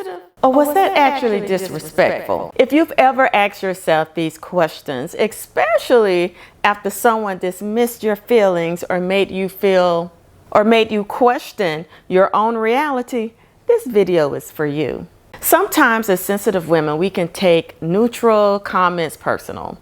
sensitive? Or was that actually disrespectful? If you've ever asked yourself these questions, especially after someone dismissed your feelings or made you question your own reality, this video is for you. Sometimes as sensitive women, we can take neutral comments personal,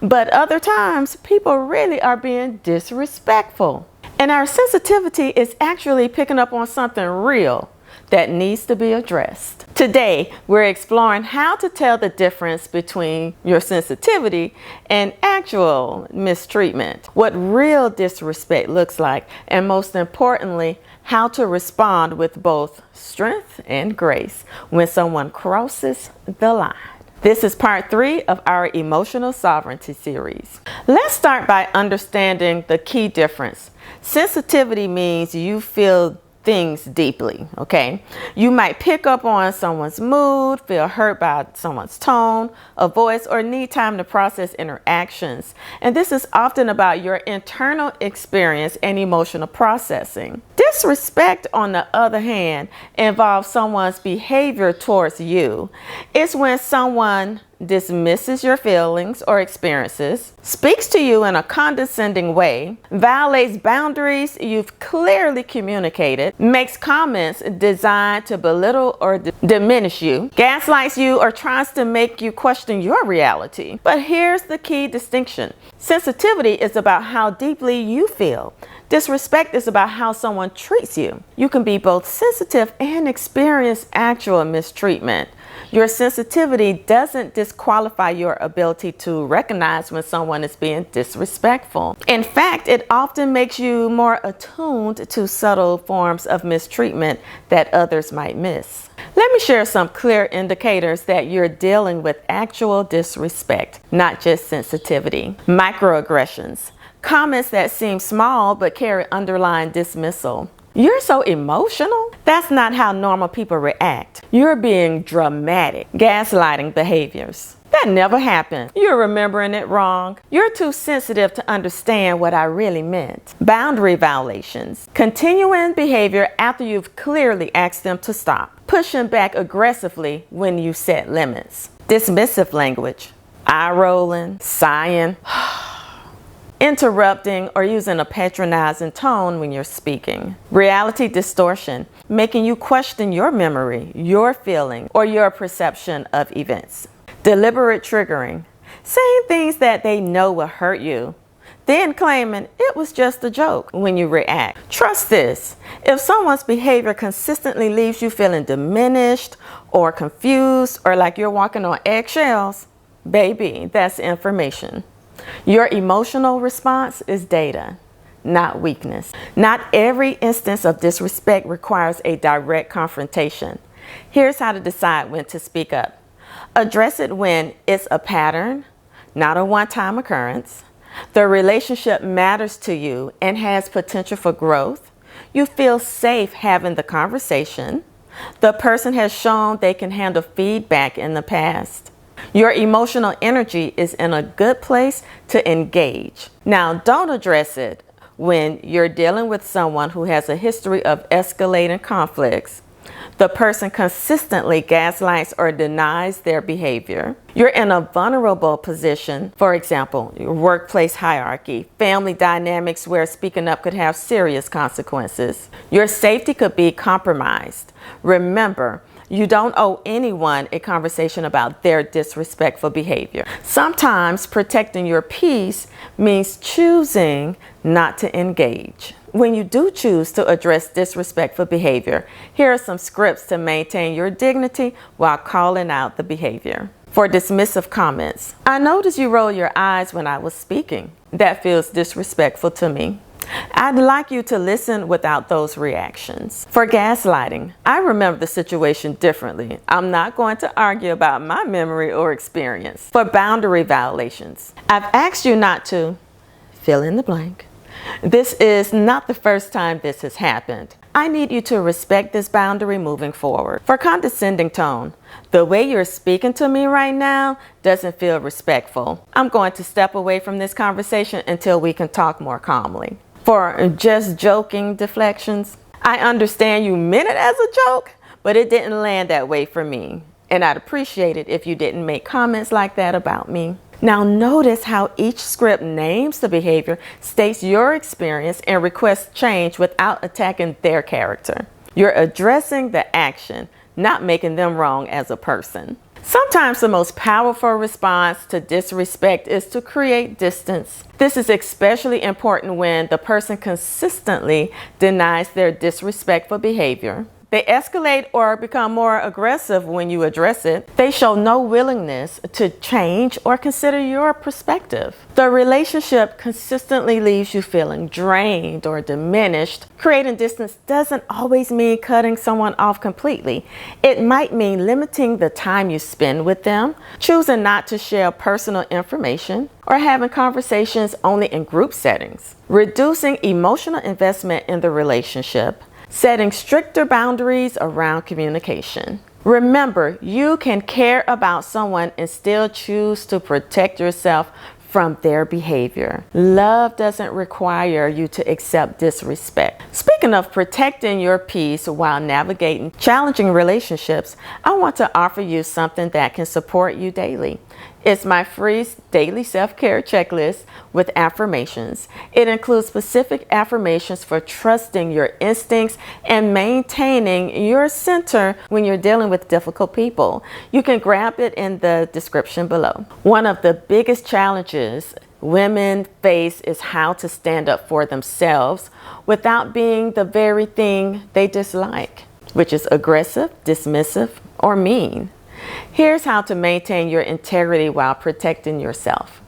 but other times people really are being disrespectful. And our sensitivity is actually picking up on something real that needs to be addressed. Today, we're exploring how to tell the difference between your sensitivity and actual mistreatment, what real disrespect looks like, and most importantly, how to respond with both strength and grace when someone crosses the line. This is part 3 of our Emotional Sovereignty series. Let's start by understanding the key difference. Sensitivity means you feel things deeply, okay? You might pick up on someone's mood, feel hurt by someone's tone of voice, or need time to process interactions. And this is often about your internal experience and emotional processing. Disrespect, on the other hand, involves someone's behavior towards you. It's when someone dismisses your feelings or experiences, speaks to you in a condescending way, violates boundaries you've clearly communicated, makes comments designed to belittle or diminish you, gaslights you, or tries to make you question your reality. But here's the key distinction. Sensitivity is about how deeply you feel. Disrespect is about how someone treats you. You can be both sensitive and experience actual mistreatment. Your sensitivity doesn't disqualify your ability to recognize when someone is being disrespectful. In fact, it often makes you more attuned to subtle forms of mistreatment that others might miss. Let me share some clear indicators that you're dealing with actual disrespect, not just sensitivity. Microaggressions. Comments that seem small but carry underlying dismissal. You're so emotional? That's not how normal people react. You're being dramatic. Gaslighting behaviors. That never happened. You're remembering it wrong. You're too sensitive to understand what I really meant. Boundary violations. Continuing behavior after you've clearly asked them to stop. Pushing back aggressively when you set limits. Dismissive language. Eye rolling, sighing, interrupting or using a patronizing tone when you're speaking. Reality distortion, making you question your memory, your feeling, or your perception of events. Deliberate triggering, saying things that they know will hurt you, then claiming it was just a joke when you react. Trust this, if someone's behavior consistently leaves you feeling diminished or confused or like you're walking on eggshells, baby, that's information. Your emotional response is data, not weakness. Not every instance of disrespect requires a direct confrontation. Here's how to decide when to speak up. Address it when it's a pattern, not a one-time occurrence. The relationship matters to you and has potential for growth. You feel safe having the conversation. The person has shown they can handle feedback in the past. Your emotional energy is in a good place to engage. Now, don't address it when you're dealing with someone who has a history of escalating conflicts. The person consistently gaslights or denies their behavior. You're in a vulnerable position, for example, your workplace hierarchy, family dynamics where speaking up could have serious consequences. Your safety could be compromised. Remember, you don't owe anyone a conversation about their disrespectful behavior. Sometimes protecting your peace means choosing not to engage. When you do choose to address disrespectful behavior, here are some scripts to maintain your dignity while calling out the behavior. For dismissive comments, I noticed you roll your eyes when I was speaking. That feels disrespectful to me. I'd like you to listen without those reactions. For gaslighting, I remember the situation differently. I'm not going to argue about my memory or experience. For boundary violations, I've asked you not to fill in the blank. This is not the first time this has happened. I need you to respect this boundary moving forward. For condescending tone, the way you're speaking to me right now doesn't feel respectful. I'm going to step away from this conversation until we can talk more calmly. For just joking deflections, I understand you meant it as a joke, but it didn't land that way for me. And I'd appreciate it if you didn't make comments like that about me. Now notice how each script names the behavior, states your experience, and requests change without attacking their character. You're addressing the action, not making them wrong as a person. Sometimes the most powerful response to disrespect is to create distance. This is especially important when the person consistently denies their disrespectful behavior. They escalate or become more aggressive when you address it. They show no willingness to change or consider your perspective. The relationship consistently leaves you feeling drained or diminished. Creating distance doesn't always mean cutting someone off completely. It might mean limiting the time you spend with them, choosing not to share personal information, or having conversations only in group settings. Reducing emotional investment in the relationship. Setting stricter boundaries around communication. Remember, you can care about someone and still choose to protect yourself from their behavior. Love doesn't require you to accept disrespect. Speaking of protecting your peace while navigating challenging relationships, I want to offer you something that can support you daily. It's my free daily self-care checklist with affirmations. It includes specific affirmations for trusting your instincts and maintaining your center when you're dealing with difficult people. You can grab it in the description below. One of the biggest challenges women face is how to stand up for themselves without being the very thing they dislike, which is aggressive, dismissive, or mean. Here's how to maintain your integrity while protecting yourself.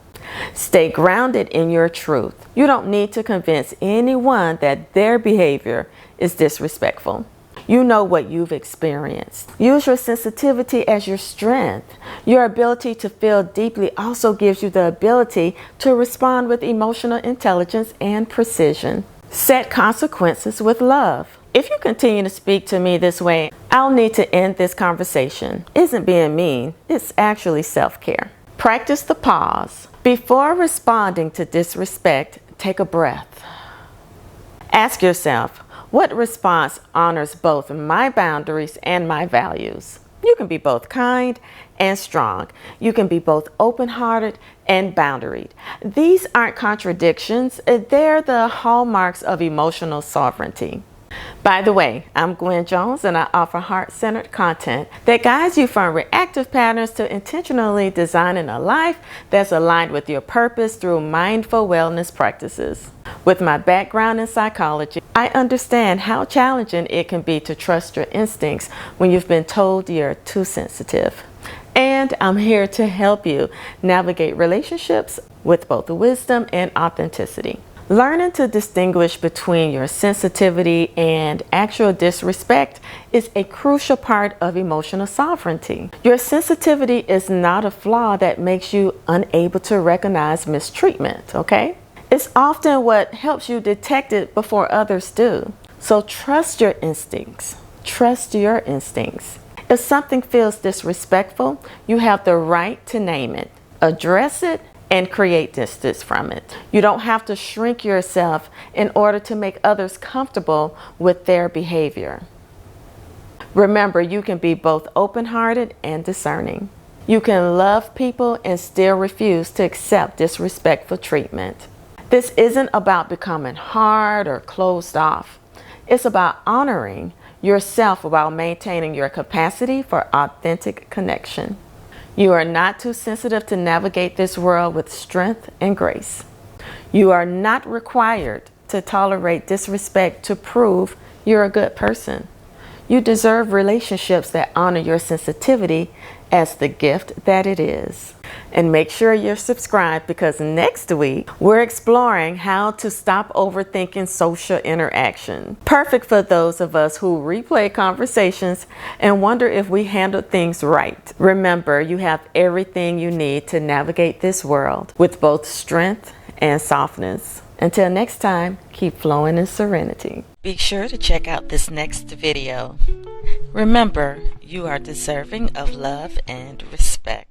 Stay grounded in your truth. You don't need to convince anyone that their behavior is disrespectful. You know what you've experienced. Use your sensitivity as your strength. Your ability to feel deeply also gives you the ability to respond with emotional intelligence and precision. Set consequences with love. If you continue to speak to me this way, I'll need to end this conversation. Isn't being mean, it's actually self-care. Practice the pause. Before responding to disrespect, take a breath. Ask yourself, what response honors both my boundaries and my values? You can be both kind and strong. You can be both open-hearted and boundaried. These aren't contradictions. They're the hallmarks of emotional sovereignty. By the way, I'm Gwen Jones, and I offer heart-centered content that guides you from reactive patterns to intentionally designing a life that's aligned with your purpose through mindful wellness practices. With my background in psychology, I understand how challenging it can be to trust your instincts when you've been told you're too sensitive. And I'm here to help you navigate relationships with both wisdom and authenticity. Learning to distinguish between your sensitivity and actual disrespect is a crucial part of emotional sovereignty. Your sensitivity is not a flaw that makes you unable to recognize mistreatment, okay? It's often what helps you detect it before others do. So trust your instincts. Trust your instincts. If something feels disrespectful, you have the right to name it, address it, and create distance from it. You don't have to shrink yourself in order to make others comfortable with their behavior. Remember, you can be both open-hearted and discerning. You can love people and still refuse to accept disrespectful treatment. This isn't about becoming hard or closed off. It's about honoring yourself while maintaining your capacity for authentic connection. You are not too sensitive to navigate this world with strength and grace. You are not required to tolerate disrespect to prove you're a good person. You deserve relationships that honor your sensitivity as the gift that it is. And make sure you're subscribed, because next week we're exploring how to stop overthinking social interaction. Perfect for those of us who replay conversations and wonder if we handled things right. Remember, you have everything you need to navigate this world with both strength and softness. Until next time, keep flowing in serenity. Be sure to check out this next video. Remember, you are deserving of love and respect.